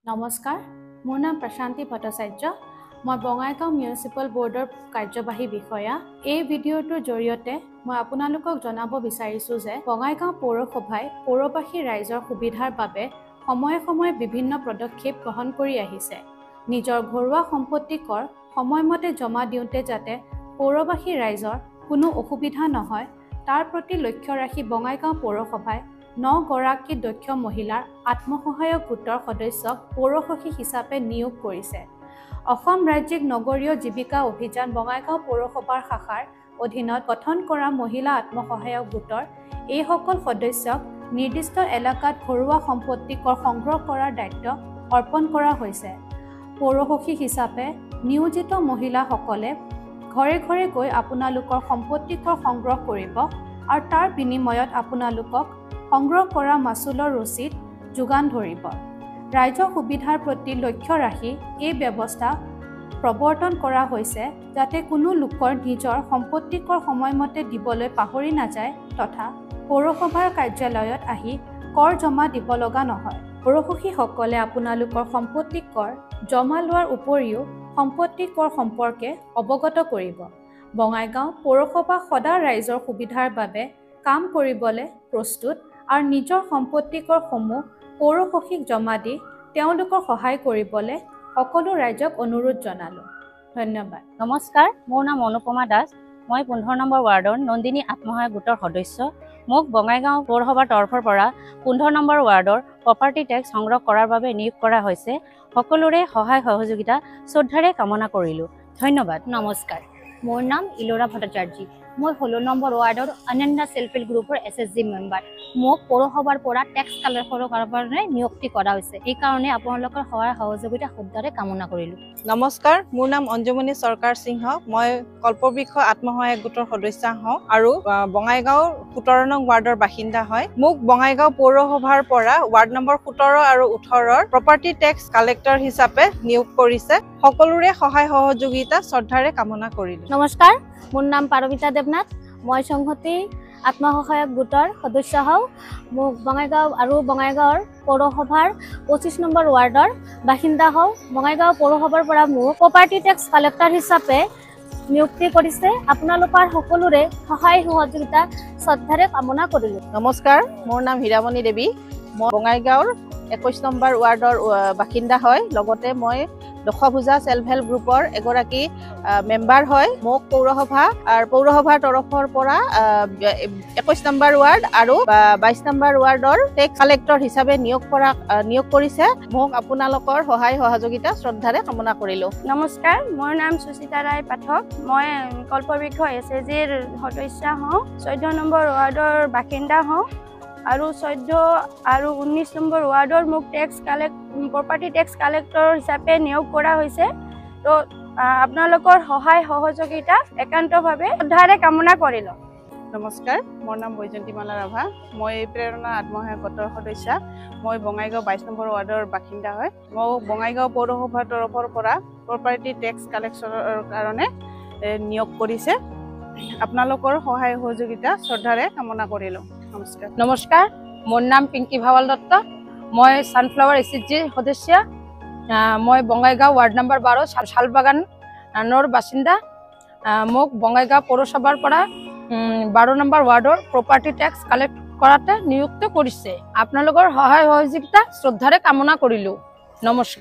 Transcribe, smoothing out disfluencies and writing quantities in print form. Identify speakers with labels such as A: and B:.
A: নমস্কাৰ, মোৰ নাম প্ৰশান্তি ভট্টাচাৰ্য। মই বঙাইগাঁও মিউনিচিপল বোৰ্ডৰ কাৰ্যবাহী বিষয়া। এই ভিডিঅ'টোৰ জৰিয়তে মই আপোনালোকক জনাব বিচাৰিছোঁ যে বঙাইগাঁও পৌৰসভাই পৌৰবাসী ৰাইজৰ সুবিধাৰ বাবে সময়ে সময়ে বিভিন্ন পদক্ষেপ গ্ৰহণ কৰি আহিছে। নিজৰ ঘৰুৱা সম্পত্তি কৰ সময়মতে জমা দিওঁতে যাতে পৌৰবাসী ৰাইজৰ কোনো অসুবিধা নহয় তাৰ প্ৰতি লক্ষ্য ৰাখি বঙাইগাঁও পৌৰসভাই 9 গৰাকী দক্ষ মহিলাৰ আত্মসহায়ক গোটৰ সদস্যক পৌৰসখী হিচাপে নিয়োগ কৰিছে। অসম ৰাজ্যিক নগৰীয় জীৱিকা অভিযান বঙাইগাঁও পৌৰসভাৰ শাখাৰ অধীনত গঠন কৰা মহিলা আত্মসহায়ক গোটৰ এইসকল সদস্যক নিৰ্দিষ্ট এলেকাত ঘৰুৱা সম্পত্তি কৰ সংগ্ৰহ কৰাৰ দায়িত্ব অৰ্পণ কৰা হৈছে। পৌৰসখী হিচাপে নিয়োজিত মহিলাসকলে ঘৰে ঘৰে গৈ আপোনালোকৰ সম্পত্তি কৰ সংগ্ৰহ কৰিব আৰু তাৰ বিনিময়ত আপোনালোকক সংগ্ৰহ কৰা মাচুলৰ ৰচিদ যোগান ধৰিব। ৰাইজৰ সুবিধাৰ প্ৰতি লক্ষ্য ৰাখি এই ব্যৱস্থা প্ৰৱৰ্তন কৰা হৈছে যাতে কোনো লোকৰ নিজৰ সম্পত্তি কৰ সময়মতে দিবলৈ পাহৰি নাযায় তথা পৌৰসভাৰ কাৰ্যালয়ত আহি কৰ জমা দিব লগা নহয়। পৌৰসখীসকলে আপোনালোকৰ সম্পত্তি কৰ জমা লোৱাৰ উপৰিও সম্পত্তি কৰ সম্পৰ্কে অৱগত কৰিব। বঙাইগাঁও পৌৰসভা সদা ৰাইজৰ সুবিধাৰ বাবে কাম কৰিবলৈ প্ৰস্তুত আৰু নিজৰ সম্পত্তি কৰসমূহ পৌৰসখীক জমা দি তেওঁলোকৰ সহায় কৰিবলৈ সকলো ৰাইজক অনুৰোধ জনালোঁ। ধন্যবাদ।
B: নমস্কাৰ, মোৰ নাম অনুপমা দাস। মই 15 নম্বৰ ৱাৰ্ডৰ নন্দিনী আত্মসহায়ক গোটৰ সদস্য। মোক বঙাইগাঁও পৌৰসভাৰ তৰফৰ পৰা 15 নম্বৰ ৱাৰ্ডৰ প্ৰপাৰ্টি টেক্স সংগ্ৰহ কৰাৰ বাবে নিয়োগ কৰা হৈছে। সকলোৰে সহায় সহযোগিতা শ্ৰদ্ধাৰে কামনা কৰিলোঁ। ধন্যবাদ।
C: নমস্কাৰ, মোৰ নাম ইলোৰা ভট্টাচাৰ্য। মই 16 নম্বৰ ৱাৰ্ডৰ অনন্য সেল্ফ হেল্প গ্ৰুপৰ SSG মেম্বাৰ। মোক পৌৰসভাৰ পৰা টেক্স কালেক্ট কৰাৰ কাৰণে নিযুক্তি কৰা হৈছে। এই কাৰণে আপোনালোকৰ সহায় সহযোগিতা শ্ৰদ্ধাৰে কামনা কৰিলোঁ।
D: নমস্কাৰ, মোৰ নাম অঞ্জুমণি চৰকাৰ সিংহ। মই কল্পবৃক্ষ আত্মসহায়ক গোটৰ সদস্য হওঁ আৰু বঙাইগাঁও 17 নং ৱাৰ্ডৰ বাসিন্দা হয়। মোক বঙাইগাঁও পৌৰসভাৰ পৰা ৱাৰ্ড নম্বৰ 17 আৰু 18ৰ প্ৰপাৰ্টি টেক্স কালেক্টৰ হিচাপে নিয়োগ কৰিছে। সকলোৰে সহায় সহযোগিতা শ্ৰদ্ধাৰে কামনা কৰিলোঁ।
C: নমস্কাৰ, মোৰ নাম পাৰমিতা দেৱনাথ। মই সংহতি আত্মসহায়ক গোটৰ সদস্য হওঁ। মোক বঙাইগাঁৱৰ পৌৰসভাৰ 25 নম্বৰ ৱাৰ্ডৰ বাসিন্দা হওঁ। বঙাইগাঁও পৌৰসভাৰ পৰা মোক প্ৰপাৰ্টি টেক্স কালেক্টৰ হিচাপে নিযুক্তি কৰিছে। আপোনালোকৰ সকলোৰে সহায় সহযোগিতা শ্ৰদ্ধাৰে কামনা কৰিলোঁ।
D: নমস্কাৰ, মোৰ নাম হীৰামণি দেৱী। মই বঙাইগাঁৱৰ 21 নম্বৰ ৱাৰ্ডৰ বাসিন্দা হয়। লগতে মই দশভূজা সেল্ফ হেল্প গ্ৰুপৰ এগৰাকী মেম্বাৰ হয়। মোক পৌৰসভাৰ তৰফৰ পৰা 21 নম্বৰ ৱাৰ্ড আৰু 22 নম্বৰ ৱাৰ্ডৰ টেক্স কালেক্টৰ হিচাপে নিয়োগ কৰিছে। মোক আপোনালোকৰ সহায় সহযোগিতা শ্ৰদ্ধাৰে কামনা কৰিলোঁ।
E: নমস্কাৰ, মোৰ নাম সুচিতা ৰায় পাঠক। মই কল্পবৃক্ষ SSGৰ সদস্য হওঁ। 14 নম্বৰ ৱাৰ্ডৰ বাসিন্দা হওঁ আৰু 14 আৰু 19 নম্বৰ ৱাৰ্ডৰ মোক প্ৰপাৰ্টি টেক্স কালেক্টৰ হিচাপে নিয়োগ কৰা হৈছে। তো আপোনালোকৰ সহায় সহযোগিতা একান্তভাৱে শ্ৰদ্ধাৰে কামনা কৰিলোঁ।
D: নমস্কাৰ, মোৰ নাম বৈজয়ন্তীমালা ৰাভা। মই প্ৰেৰণা আত্মসহায়ক গোটৰ সদস্য। মই বঙাইগাঁও 22 নম্বৰ ৱাৰ্ডৰ বাসিন্দা হয়। মই বঙাইগাঁও পৌৰসভাৰ তৰফৰ পৰা প্ৰপাৰ্টি টেক্স কালেকশ্যনৰ কাৰণে নিয়োগ কৰিছে। আপোনালোকৰ সহায় সহযোগিতা শ্ৰদ্ধাৰে কামনা কৰিলোঁ। নমস্কাৰ।
F: নমস্কাৰ, মোৰ নাম পিংকি ভাৱাল দত্ত। মই ছানফ্লাৱাৰ SSGৰ সদস্য। মই বঙাইগাঁও ৱাৰ্ড নম্বৰ 12 শালবাগানৰ বাসিন্দা। মোক বঙাইগাঁও পৌৰসভাৰ পৰা 12 নম্বৰ ৱাৰ্ডৰ প্ৰপাৰ্টি টেক্স কালেক্ট কৰাতে নিযুক্ত কৰিছে। আপোনালোকৰ সহায় সহযোগিতা শ্ৰদ্ধাৰে কামনা কৰিলোঁ। নমস্কাৰ।